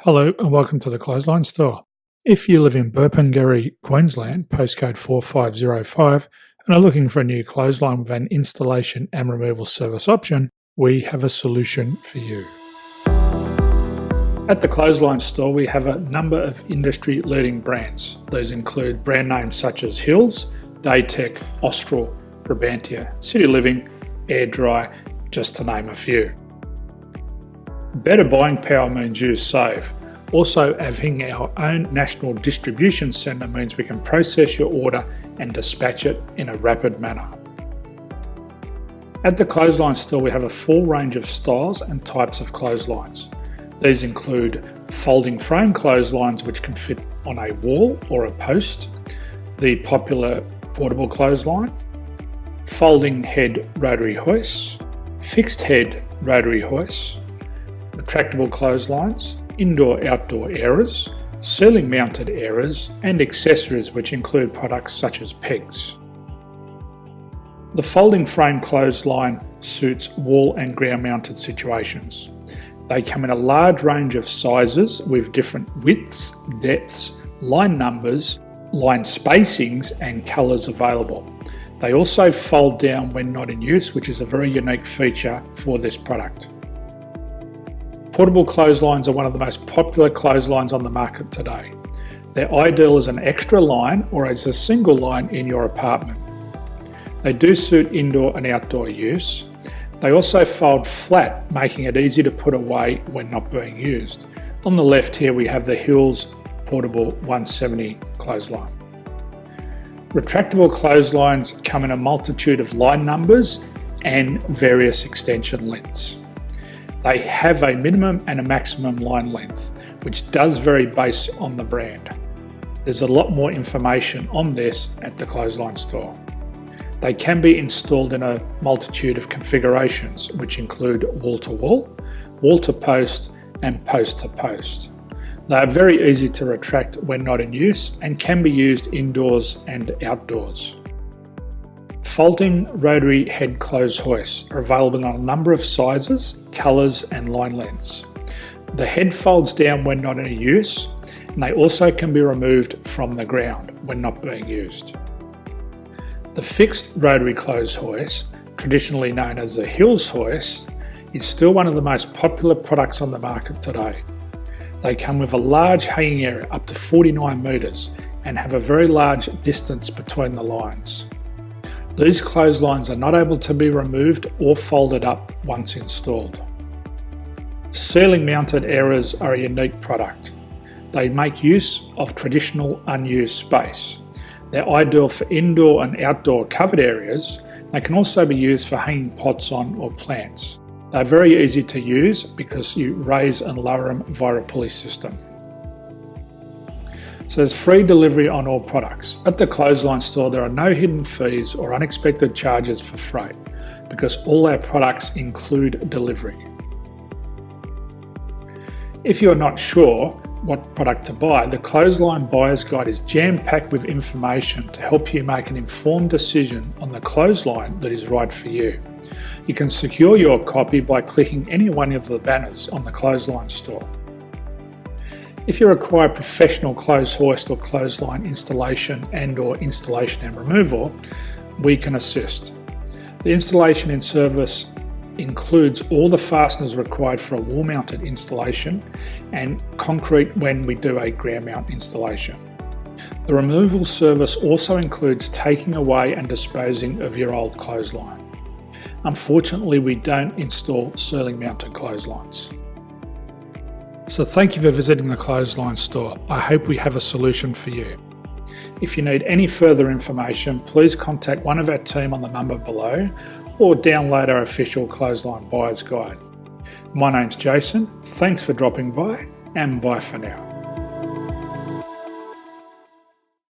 Hello and welcome to the Clothesline Store. If you live in Burpengary, Queensland, postcode 4505, and are looking for a new clothesline with an installation and removal service option, we have a solution for you. At the Clothesline Store, we have a number of industry-leading brands. These include brand names such as Hills, Daytech, Austral, Brabantia, City Living, Air Dry, just to name a few. Better buying power means you save. Also, having our own national distribution centre means we can process your order and dispatch it in a rapid manner. At the Clothesline Store, we have a full range of styles and types of clotheslines. These include folding frame clotheslines which can fit on a wall or a post, the popular portable clothesline, folding head rotary hoists, fixed head rotary hoists, retractable clotheslines, indoor-outdoor airers, ceiling-mounted airers, and accessories which include products such as pegs. The folding frame clothesline suits wall and ground-mounted situations. They come in a large range of sizes with different widths, depths, line numbers, line spacings, and colours available. They also fold down when not in use, which is a very unique feature for this product. Portable clotheslines are one of the most popular clotheslines on the market today. They're ideal as an extra line or as a single line in your apartment. They do suit indoor and outdoor use. They also fold flat, making it easy to put away when not being used. On the left here we have the Hills Portable 170 clothesline. Retractable clotheslines come in a multitude of line numbers and various extension lengths. They have a minimum and a maximum line length, which does vary based on the brand. There's a lot more information on this at the Clothesline Store. They can be installed in a multitude of configurations, which include wall-to-wall, wall-to-post, and post-to-post. They are very easy to retract when not in use and can be used indoors and outdoors. Folding rotary head clothes hoists are available on a number of sizes, colours and line lengths. The head folds down when not in use, and they also can be removed from the ground when not being used. The fixed rotary clothes hoist, traditionally known as the Hills hoist, is still one of the most popular products on the market today. They come with a large hanging area up to 49 metres and have a very large distance between the lines. These clotheslines are not able to be removed or folded up once installed. Ceiling mounted airers are a unique product. They make use of traditional unused space. They're ideal for indoor and outdoor covered areas. They can also be used for hanging pots on or plants. They're very easy to use because you raise and lower them via a pulley system. So there's free delivery on all products. At the Clothesline Store, there are no hidden fees or unexpected charges for freight because all our products include delivery. If you're not sure what product to buy, the Clothesline Buyer's Guide is jam-packed with information to help you make an informed decision on the clothesline that is right for you. You can secure your copy by clicking any one of the banners on the Clothesline Store. If you require professional clothes hoist or clothesline installation and/or installation and removal, we can assist. The installation and service includes all the fasteners required for a wall-mounted installation and concrete when we do a ground mount installation. The removal service also includes taking away and disposing of your old clothesline. Unfortunately, we don't install ceiling-mounted clotheslines. So thank you for visiting the Clothesline Store. I hope we have a solution for you. If you need any further information, please contact one of our team on the number below or download our official Clothesline Buyer's Guide. My name's Jason, thanks for dropping by and bye for now.